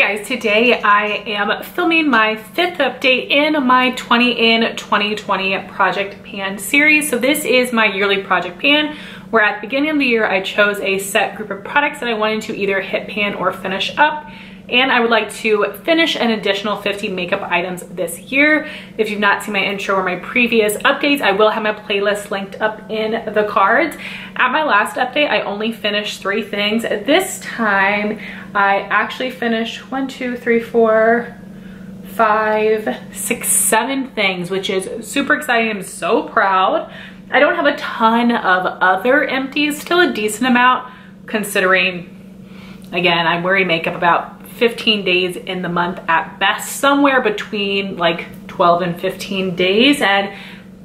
guys, today I am filming my 5th update in my 20 in 2020 project pan series. So this is my yearly project pan where at the beginning of the year I chose a set group of products that I wanted to either hit pan or finish up. And I would like to finish an additional 50 makeup items this year. If you've not seen my intro or my previous updates, I will have my playlist linked up in the cards. At my last update, I only finished 3 things. This time, I actually finished 7 things, which is super exciting. I'm so proud. I don't have a ton of other empties, still a decent amount considering, again, I'm wearing makeup about 15 days in the month at best, somewhere between like 12 and 15 days. And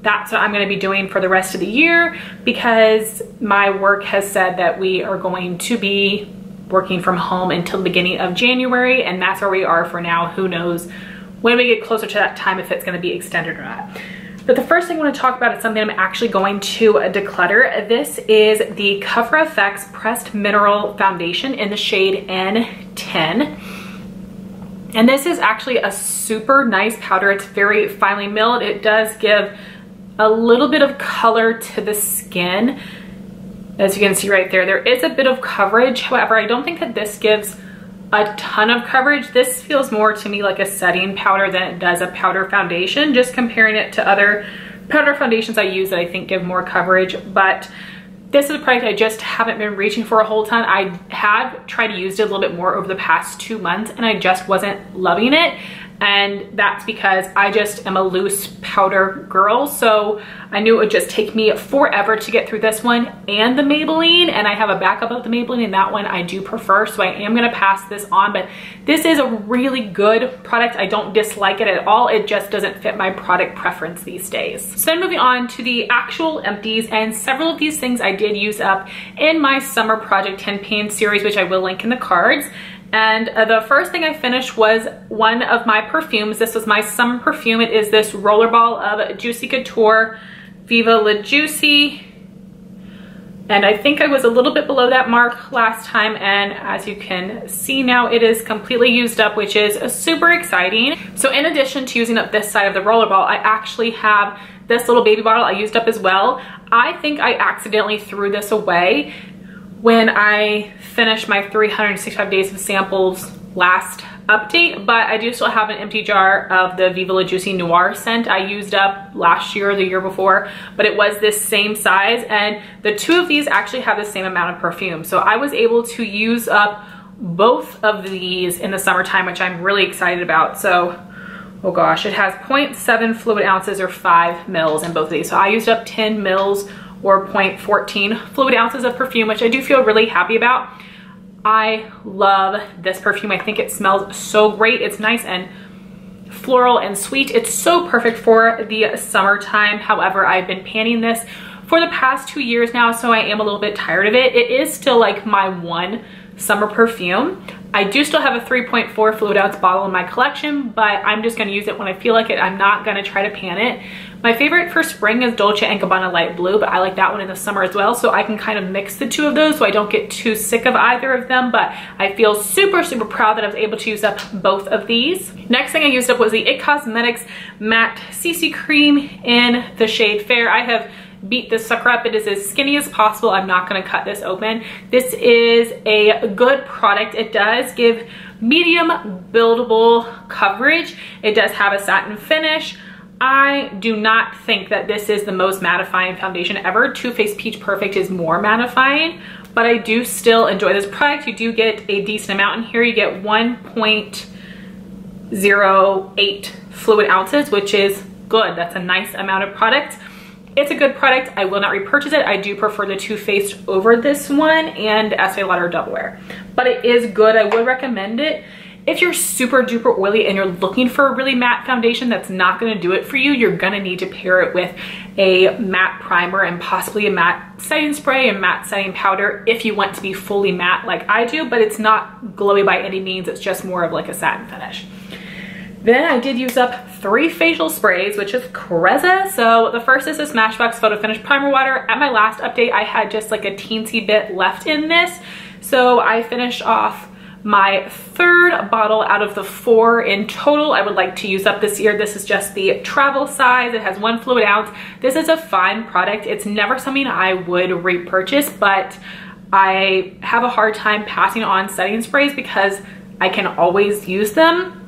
that's what I'm gonna be doing for the rest of the year because my work has said that we are going to be working from home until the beginning of January. And that's where we are for now. Who knows when we get closer to that time if it's gonna be extended or not. But the first thing I want to talk about is something I'm actually going to declutter. This is the CoverFx Pressed Mineral Foundation in the shade N10. And this is actually a super nice powder. It's very finely milled. It does give a little bit of color to the skin. As you can see right there, there is a bit of coverage. However, I don't think that this gives a ton of coverage. This feels more to me like a setting powder than it does a powder foundation, just comparing it to other powder foundations I use that I think give more coverage. But this is a product I just haven't been reaching for a whole ton. I have tried to use it a little bit more over the past 2 months and I just wasn't loving it. And that's because I just am a loose powder girl. So I knew it would just take me forever to get through this one and the Maybelline. And I have a backup of the Maybelline and that one I do prefer. So I am gonna pass this on, but this is a really good product. I don't dislike it at all. It just doesn't fit my product preference these days. So then moving on to the actual empties, and several of these things I did use up in my summer project 10 pan series, which I will link in the cards. And the first thing I finished was one of my perfumes. This was my summer perfume. It is this rollerball of Juicy Couture Viva La Juicy. And I think I was a little bit below that mark last time. And as you can see now, it is completely used up, which is super exciting. So in addition to using up this side of the rollerball, I actually have this little baby bottle I used up as well. I think I accidentally threw this away when I finished my 365 days of samples last update, but I do still have an empty jar of the Viva La Juicy Noir scent I used up last year or the year before, but it was this same size, and the 2 of these actually have the same amount of perfume. So I was able to use up both of these in the summertime, which I'm really excited about. So, oh gosh, it has 0.7 fluid ounces or 5 mils in both of these. So I used up 10 mils or 0.14 fluid ounces of perfume, which I do feel really happy about. I love this perfume. I think it smells so great. It's nice and floral and sweet. It's so perfect for the summertime. However, I've been panning this for the past 2 years now, so I am a little bit tired of it. It is still like my one summer perfume. I do still have a 3.4 fluid ounce bottle in my collection, but I'm just gonna use it when I feel like it. I'm not gonna try to pan it. My favorite for spring is Dolce & Gabbana Light Blue, but I like that one in the summer as well, so I can kind of mix the 2 of those so I don't get too sick of either of them, but I feel super, super proud that I was able to use up both of these. Next thing I used up was the IT Cosmetics Matte CC Cream in the shade Fair. I have beat this sucker up. It is as skinny as possible. I'm not gonna cut this open. This is a good product. It does give medium buildable coverage. It does have a satin finish. I do not think that this is the most mattifying foundation ever. Too Faced Peach Perfect is more mattifying, but I do still enjoy this product. You do get a decent amount in here. You get 1.08 fluid ounces, which is good. That's a nice amount of product. It's a good product. I will not repurchase it. I do prefer the Too Faced over this one and Estee Lauder Double Wear, but it is good. I would recommend it. If you're super duper oily and you're looking for a really matte foundation that's not gonna do it for you, you're gonna need to pair it with a matte primer and possibly a matte setting spray and matte setting powder if you want to be fully matte like I do, but it's not glowy by any means. It's just more of like a satin finish. Then I did use up 3 facial sprays, which is crazy. So the first is the Smashbox Photo Finish Primer Water. At my last update, I had just like a teensy bit left in this. So I finished off my third bottle out of the 4 in total I would like to use up this year. This is just the travel size. It has 1 fluid ounce. This is a fine product. It's never something I would repurchase, but I have a hard time passing on setting sprays because I can always use them.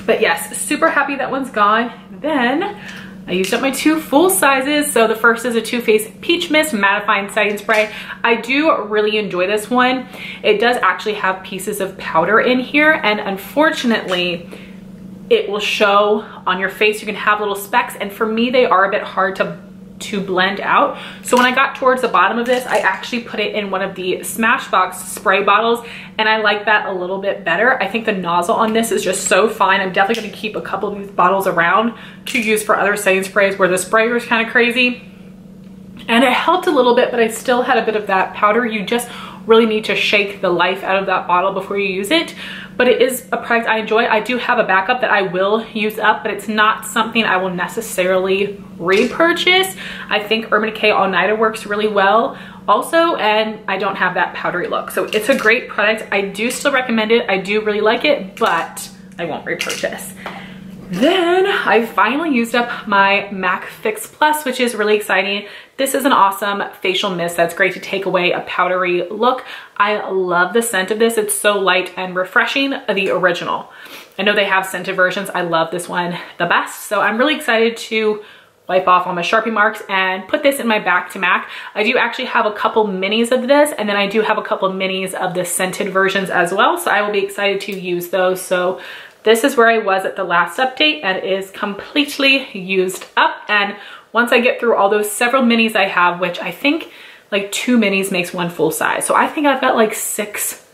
But yes, super happy that one's gone. Then I used up my 2 full sizes. So the first is a Too Faced Peach Mist Mattifying Setting Spray. I do really enjoy this one. It does actually have pieces of powder in here, and unfortunately, it will show on your face. You can have little specks, and for me, they are a bit hard to blend out. So when I got towards the bottom of this, I actually put it in one of the Smashbox spray bottles, and I like that a little bit better. I think the nozzle on this is just so fine. I'm definitely gonna keep a couple of these bottles around to use for other setting sprays where the sprayer is kind of crazy. And it helped a little bit, but I still had a bit of that powder. You just really need to shake the life out of that bottle before you use it. But it is a product I enjoy. I do have a backup that I will use up, but it's not something I will necessarily repurchase. I think Urban Decay All Nighter works really well also, and I don't have that powdery look. So it's a great product. I do still recommend it. I do really like it, but I won't repurchase. Then I finally used up my MAC Fix Plus, which is really exciting. This is an awesome facial mist that's great to take away a powdery look. I love the scent of this. It's so light and refreshing, the original. I know they have scented versions. I love this one the best. So I'm really excited to wipe off all my Sharpie marks and put this in my back to MAC. I do actually have a couple minis of this, and then I do have a couple minis of the scented versions as well. So I will be excited to use those. So this is where I was at the last update, and it is completely used up. And once I get through all those several minis I have, which I think like 2 minis makes 1 full size. So I think I've got like 6,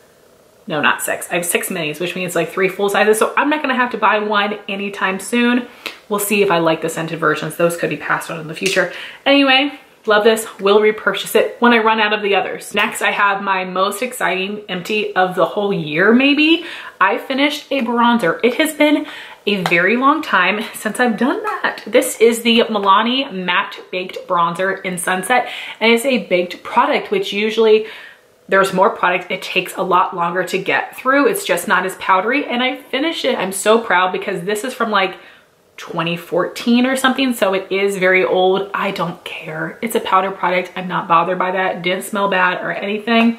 no, not 6. I have 6 minis, which means like 3 full sizes. So I'm not gonna have to buy one anytime soon. We'll see if I like the scented versions. Those could be passed on in the future. Anyway, love this, will repurchase it when I run out of the others. Next, I have my most exciting empty of the whole year, maybe. I finished a bronzer. It has been a very long time since I've done that. This is the Milani Matte Baked Bronzer in Sunset, and it's a baked product, which usually there's more product. It takes a lot longer to get through. It's just not as powdery, and I finished it. I'm so proud because this is from like 2014 or something, so it is very old. I don't care. It's a powder product. I'm not bothered by that. It didn't smell bad or anything.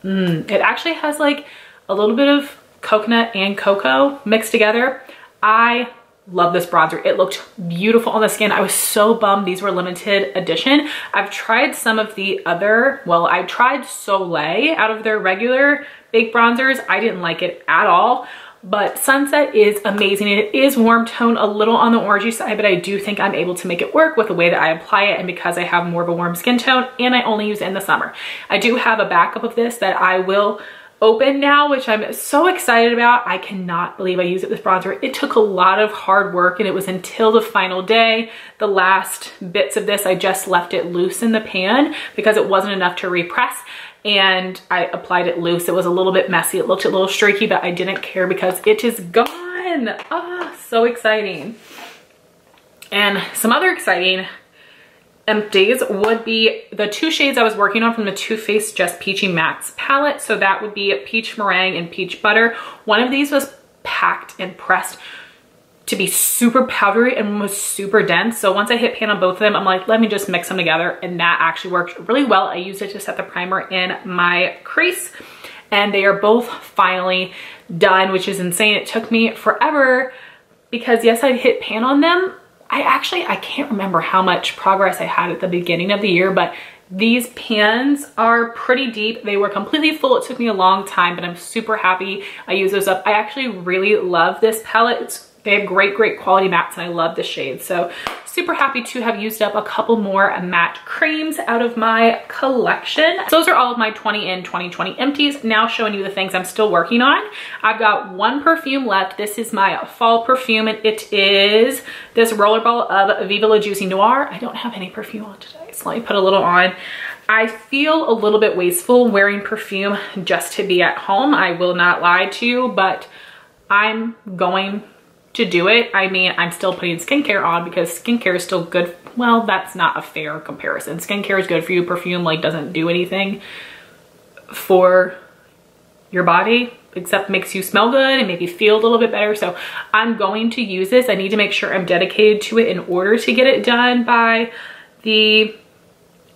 It actually has like a little bit of coconut and cocoa mixed together. I love this bronzer. It looked beautiful on the skin. I was so bummed these were limited edition. I've tried some of the other, well, I tried Soleil out of their regular baked bronzers. I didn't like it at all. But Sunset is amazing. It is warm tone, a little on the orangey side, but I do think I'm able to make it work with the way that I apply it, and because I have more of a warm skin tone and I only use it in the summer. I do have a backup of this that I will open now, which I'm so excited about. I cannot believe I used it with bronzer. It took a lot of hard work, and it was until the final day. The last bits of this, I just left it loose in the pan because it wasn't enough to repress, and I applied it loose. It was a little bit messy. It looked a little streaky, but I didn't care because it is gone. Ah, so exciting. And some other exciting empties would be the 2 shades I was working on from the Too Faced Just Peachy Mattes palette. So that would be Peach Meringue and Peach Butter. One of these was packed and pressed to be super powdery and was super dense. So once I hit pan on both of them, I'm like, let me just mix them together. And that actually worked really well. I used it to set the primer in my crease, and they are both finally done, which is insane. It took me forever because yes, I hit pan on them. I can't remember how much progress I had at the beginning of the year, but these pans are pretty deep. They were completely full. It took me a long time, but I'm super happy I used those up. I actually really love this palette. They have great quality mattes, and I love the shade. So super happy to have used up a couple more matte creams out of my collection. So those are all of my 20 in 2020 empties. Now showing you the things I'm still working on. I've got 1 perfume left. This is my fall perfume, and it is this rollerball of Viva La Juicy Noir. I don't have any perfume on today, so let me put a little on. I feel a little bit wasteful wearing perfume just to be at home. I will not lie to you, but I'm going to do it. I mean, I'm still putting skincare on because skincare is still good. Well, that's not a fair comparison. Skincare is good for you. Perfume like doesn't do anything for your body, except makes you smell good and maybe feel a little bit better. So I'm going to use this. I need to make sure I'm dedicated to it in order to get it done by the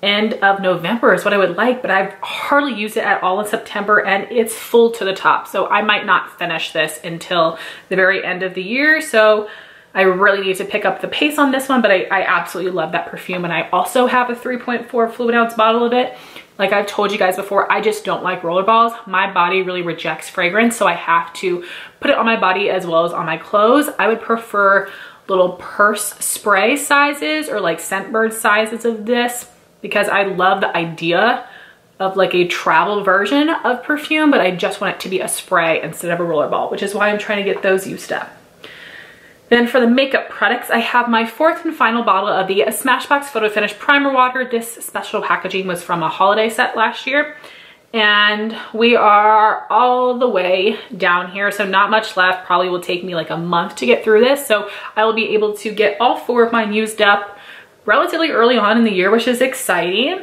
end of November is what I would like, but I've hardly used it at all in September and it's full to the top. So I might not finish this until the very end of the year. So I really need to pick up the pace on this one, but I absolutely love that perfume. And I also have a 3.4 fluid ounce bottle of it. Like I've told you guys before, I just don't like rollerballs. My body really rejects fragrance, so I have to put it on my body as well as on my clothes. I would prefer little purse spray sizes or like Scentbird sizes of this because I love the idea of like a travel version of perfume, but I just want it to be a spray instead of a rollerball, which is why I'm trying to get those used up. Then for the makeup products, I have my fourth and final bottle of the Smashbox Photo Finish Primer Water. This special packaging was from a holiday set last year. And we are all the way down here, so not much left. Probably will take me like a month to get through this. So I will be able to get all 4 of mine used up relatively early on in the year, which is exciting.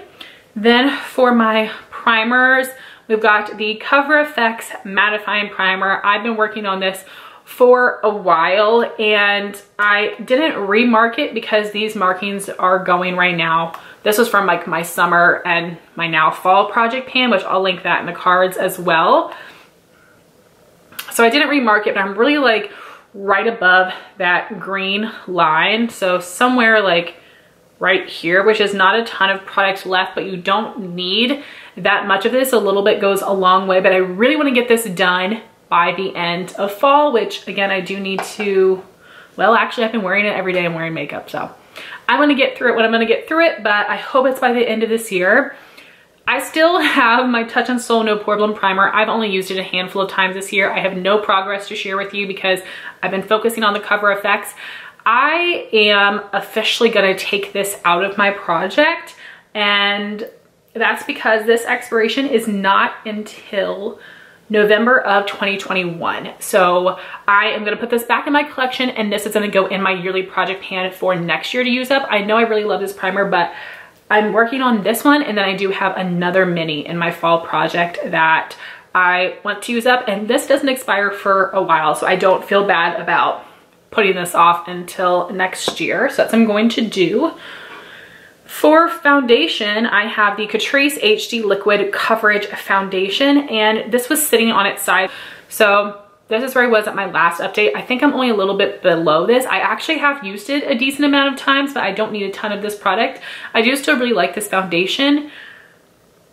Then for my primers, we've got the CoverFx Mattifying Primer. I've been working on this for a while and I didn't remark it because these markings are going right now. This was from like my summer and my now fall project pan, which I'll link that in the cards as well. So I didn't remark it, but I'm really like right above that green line. So somewhere like right here, which is not a ton of product left, but you don't need that much of this. A little bit goes a long way, but I really want to get this done by the end of fall, which again, I do need to, well, actually I've been wearing it every day. I'm wearing makeup. So I'm going to get through it when I'm going to get through it, but I hope it's by the end of this year. I still have my Touch and Soul No Pore Blem Primer. I've only used it a handful of times this year. I have no progress to share with you because I've been focusing on the CoverFx. I am officially going to take this out of my project, and that's because this expiration is not until November of 2021. So I am gonna put this back in my collection and this is gonna go in my yearly project pan for next year to use up. I know I really love this primer, but I'm working on this one and then I do have another mini in my fall project that I want to use up, and this doesn't expire for a while, so I don't feel bad about putting this off until next year. So that's what I'm going to do. For foundation, I have the Catrice HD Liquid Coverage Foundation, and this was sitting on its side. So this is where I was at my last update. I think I'm only a little bit below this. I actually have used it a decent amount of times, but I don't need a ton of this product. I do still really like this foundation,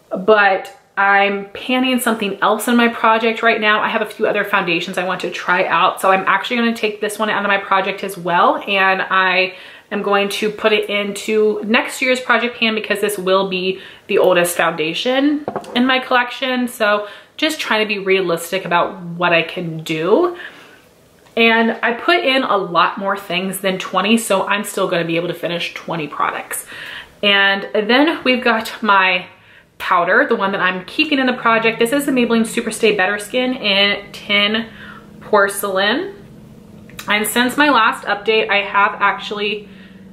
but I'm panning something else in my project right now. I have a few other foundations I want to try out. So I'm actually going to take this one out of my project as well, and I am going to put it into next year's project pan because this will be the oldest foundation in my collection. So just trying to be realistic about what I can do. And I put in a lot more things than 20, so I'm still going to be able to finish 20 products. And then we've got my powder, the one that I'm keeping in the project. This is the Maybelline Superstay Better Skin in Tin Porcelain. And since my last update, I have actually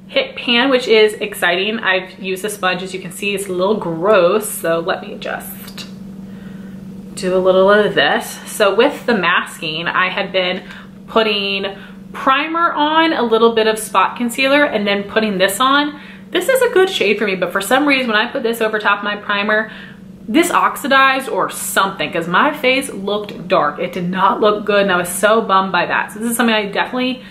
hit pan, which is exciting. I've used the sponge. As you can see, it's a little gross, so let me just do a little of this. So with the masking, I had been putting primer on, a little bit of spot concealer, and then putting this on. This is a good shade for me, but for some reason when I put this over top of my primer, this oxidized or something, because my face looked dark. It did not look good, and I was so bummed by that. So this is something I definitely,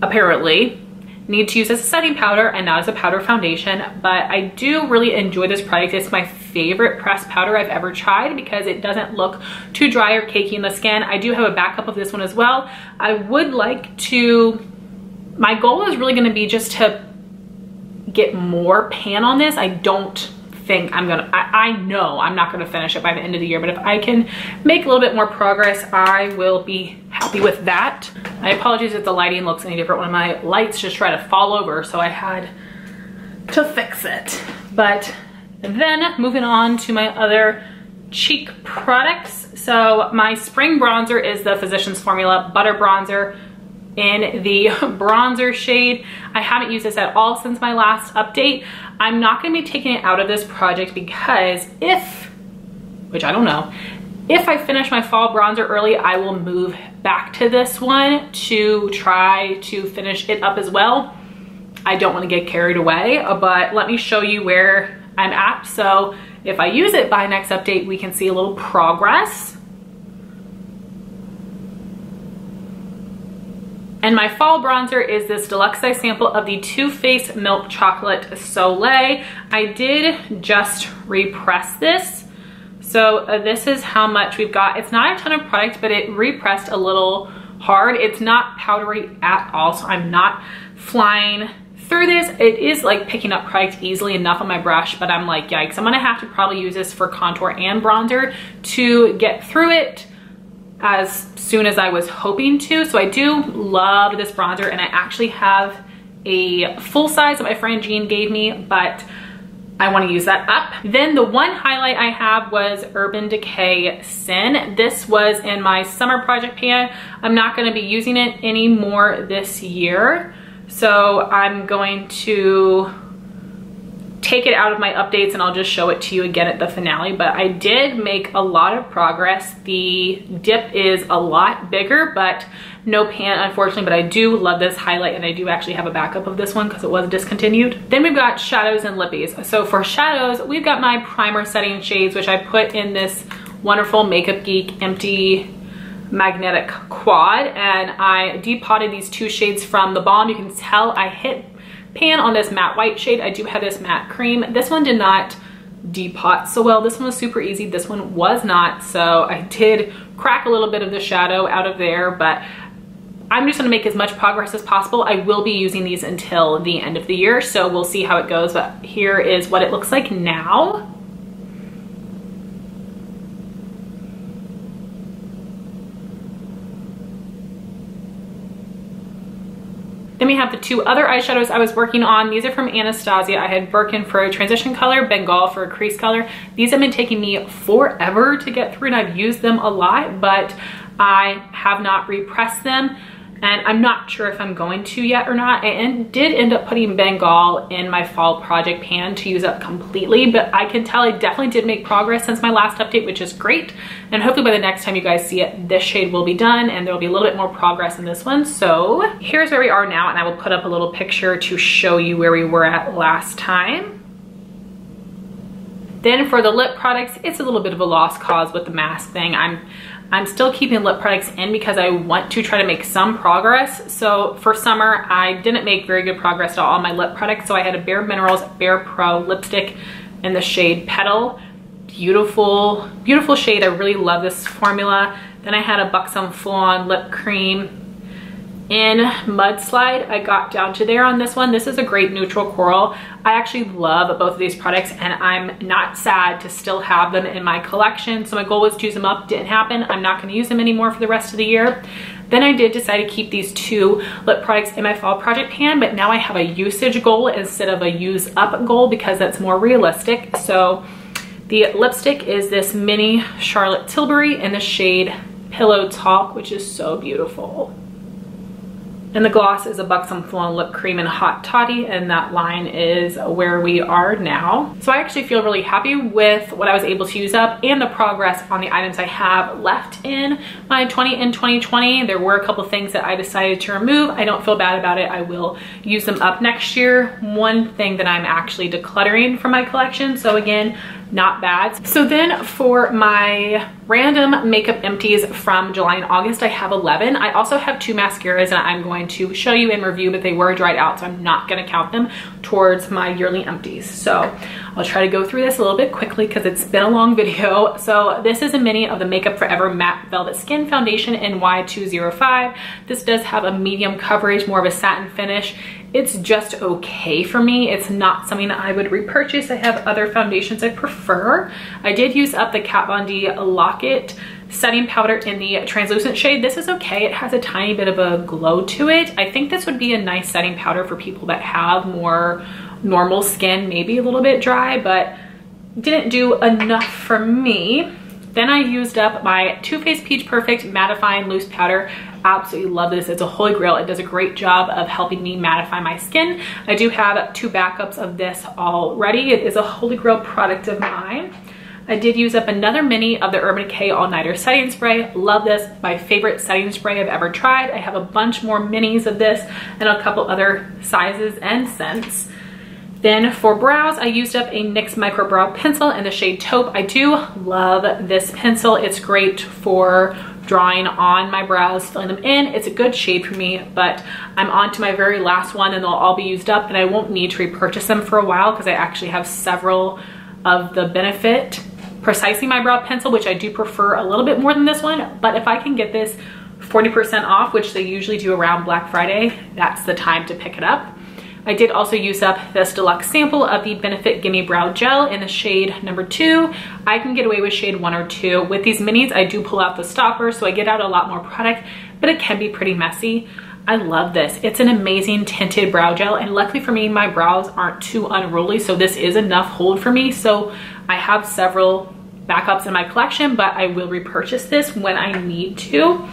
apparently, need to use as a setting powder and not as a powder foundation. But I do really enjoy this product. It's my favorite pressed powder I've ever tried because it doesn't look too dry or cakey in the skin. I do have a backup of this one as well. I would like to, my goal is really gonna be just to get more pan on this. I don't think I'm gonna, I know I'm not gonna finish it by the end of the year, but if I can make a little bit more progress, I will be happy with that. I apologize if the lighting looks any different. One of my lights just tried to fall over, so I had to fix it. But then moving on to my other cheek products. So my spring bronzer is the Physicians Formula Butter Bronzer in the bronzer shade. I haven't used this at all since my last update. I'm not gonna be taking it out of this project because if, which I don't know, If I finish my fall bronzer early, I will move back to this one to try to finish it up as well. I don't want to get carried away, but let me show you where I'm at. So if I use it by next update, we can see a little progress. And my fall bronzer is this deluxe size sample of the Too Faced Milk Chocolate Soleil. I did just repress this. So this is how much we've got. It's not a ton of product, but it repressed a little hard. It's not powdery at all, so I'm not flying through this. It is like picking up product easily enough on my brush, but I'm like, yikes, I'm gonna have to probably use this for contour and bronzer to get through it as soon as I was hoping to. So I do love this bronzer, and I actually have a full size that my friend Jean gave me, but I want to use that up. Then the one highlight I have was Urban Decay Sin. This was in my summer project pan. I'm not going to be using it anymore this year, so I'm going to take it out of my updates and I'll just show it to you again at the finale. But I did make a lot of progress. The dip is a lot bigger, but no pan unfortunately, but I do love this highlight, and I do actually have a backup of this one because it was discontinued. Then we've got shadows and lippies. So for shadows, we've got my primer setting shades, which I put in this wonderful Makeup Geek empty magnetic quad, and I depotted these two shades from TheBalm. You can tell I hit pan on this matte white shade. I do have this matte cream. This one did not depot so well. This one was super easy. This one was not. So I did crack a little bit of the shadow out of there, but I'm just gonna make as much progress as possible. I will be using these until the end of the year, so we'll see how it goes. But here is what it looks like now. Then we have the two other eyeshadows I was working on. These are from Anastasia. I had Birkin for a transition color, Bengal for a crease color. These have been taking me forever to get through, and I've used them a lot, but I have not repressed them, and I'm not sure if I'm going to yet or not. I did end up putting Bengal in my fall project pan to use up completely, but I can tell I definitely did make progress since my last update, which is great. And hopefully by the next time you guys see it, this shade will be done and there'll be a little bit more progress in this one. So here's where we are now, and I will put up a little picture to show you where we were at last time. Then for the lip products, it's a little bit of a lost cause with the mask thing. I'm still keeping lip products in because I want to try to make some progress. So for summer, I didn't make very good progress at all on my lip products. So I had a Bare Minerals Bare Pro lipstick in the shade Petal. Beautiful, beautiful shade. I really love this formula. Then I had a Buxom Full On Lip Cream in Mudslide. I got down to there on this one. This is a great neutral coral. I actually love both of these products, and I'm not sad to still have them in my collection. So my goal was to use them up. Didn't happen. I'm not going to use them anymore for the rest of the year. Then I did decide to keep these two lip products in my fall project pan, but now I have a usage goal instead of a use up goal because that's more realistic. So the lipstick is this mini Charlotte Tilbury in the shade Pillow Talk, which is so beautiful. And the gloss is a Buxom Full On Lip Cream in Hot Toddy, and that line is where we are now. So I actually feel really happy with what I was able to use up and the progress on the items I have left in my 2020. There were a couple things that I decided to remove. I don't feel bad about it. I will use them up next year. One thing that I'm actually decluttering from my collection. So again, not bad. So then for my random makeup empties from July and August, I have 11. I also have 2 mascaras that I'm going to show you and review, but they were dried out, so I'm not going to count them towards my yearly empties. So I'll try to go through this a little bit quickly because it's been a long video. So this is a mini of the Makeup Forever Matte Velvet Skin Foundation in Y205. This does have a medium coverage, more of a satin finish. It's just okay for me. It's not something that I would repurchase. I have other foundations I prefer. I did use up the Kat Von D Lock-It setting powder in the translucent shade. This is okay. It has a tiny bit of a glow to it. I think this would be a nice setting powder for people that have more normal skin, maybe a little bit dry, but didn't do enough for me. Then I used up my Too Faced Peach Perfect Mattifying Loose Powder. Absolutely love this. It's a holy grail. It does a great job of helping me mattify my skin. I do have 2 backups of this already. It is a holy grail product of mine. I did use up another mini of the Urban Decay All Nighter Setting Spray. Love this, my favorite setting spray I've ever tried. I have a bunch more minis of this and a couple other sizes and scents. Then for brows, I used up a NYX Micro Brow Pencil in the shade Taupe. I do love this pencil. It's great for drawing on my brows, filling them in. It's a good shade for me, but I'm on to my very last one and they'll all be used up and I won't need to repurchase them for a while because I actually have several of the Benefit Precisely My Brow Pencil, which I do prefer a little bit more than this one. But if I can get this 40% off, which they usually do around Black Friday, that's the time to pick it up. I did also use up this deluxe sample of the Benefit Gimme Brow Gel in the shade number 2. I can get away with shade 1 or 2. With these minis, I do pull out the stopper, so I get out a lot more product, but it can be pretty messy. I love this. It's an amazing tinted brow gel, and luckily for me, my brows aren't too unruly, so this is enough hold for me. So I have several backups in my collection, but I will repurchase this when I need to.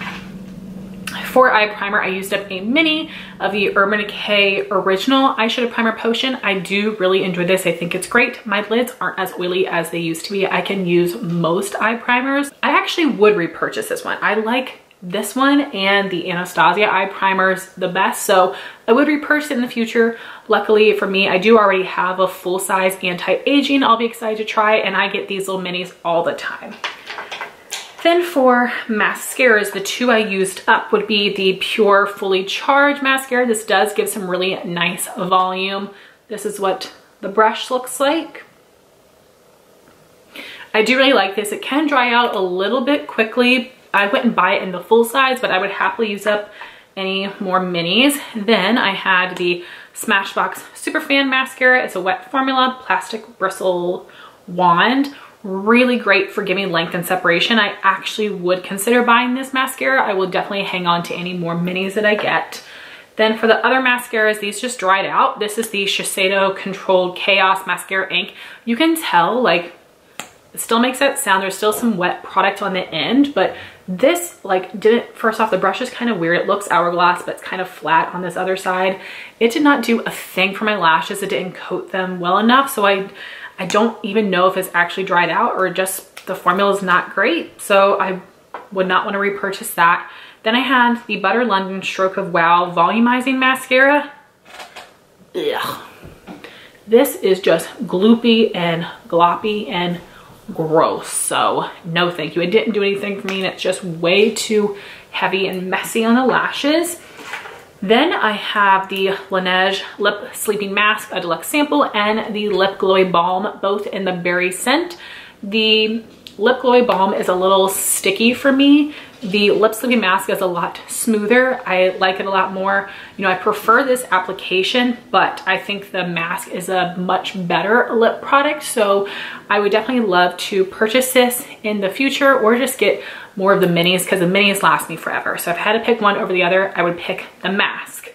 For eye primer, I used up a mini of the Urban Decay Original Eyeshadow Primer Potion. I do really enjoy this. I think it's great. My lids aren't as oily as they used to be. I can use most eye primers. I actually would repurchase this one. I like this one and the Anastasia eye primers the best, so I would repurchase it in the future. Luckily for me, I do already have a full-size anti-aging I'll be excited to try, and I get these little minis all the time. Then for mascaras, the two I used up would be the Pure Fully Charged Mascara. This does give some really nice volume. This is what the brush looks like. I do really like this. It can dry out a little bit quickly. I wouldn't buy it in the full size, but I would happily use up any more minis. Then I had the Smashbox Superfan Mascara. It's a wet formula, plastic bristle wand. Really great for giving length and separation. I actually would consider buying this mascara. I will definitely hang on to any more minis that I get. Then for the other mascaras, these just dried out. This is the Shiseido Controlled Chaos Mascara Ink. You can tell, like, it still makes that sound. There's still some wet product on the end, but this, like, didn't, first off, the brush is kind of weird. It looks hourglass, but it's kind of flat on this other side. It did not do a thing for my lashes. It didn't coat them well enough, so I don't even know if it's actually dried out or just the formula is not great. So I would not want to repurchase that. Then I had the Butter London Stroke of Wow Volumizing Mascara. Ugh. This is just gloopy and gloppy and gross. So no thank you. It didn't do anything for me, and it's just way too heavy and messy on the lashes. Then I have the Laneige Lip Sleeping Mask, a deluxe sample, and the Lip Glowy Balm, both in the berry scent. The Lip Glowy Balm is a little sticky for me. The Lip Sleeping Mask is a lot smoother. I like it a lot more. You know, I prefer this application, but I think the mask is a much better lip product. So I would definitely love to purchase this in the future or just get more of the minis, because the minis last me forever. So if I had to pick one over the other, I would pick the mask.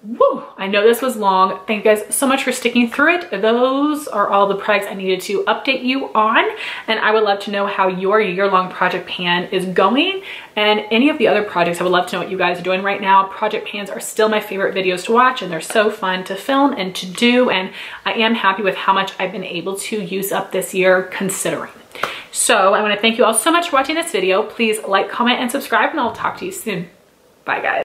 Woo! I know this was long. Thank you guys so much for sticking through it. Those are all the products I needed to update you on, and I would love to know how your year-long project pan is going, and any of the other projects. I would love to know what you guys are doing right now. Project pans are still my favorite videos to watch, and they're so fun to film and to do, and I am happy with how much I've been able to use up this year considering. So I want to thank you all so much for watching this video. Please like, comment, and subscribe, and I'll talk to you soon. Bye, guys.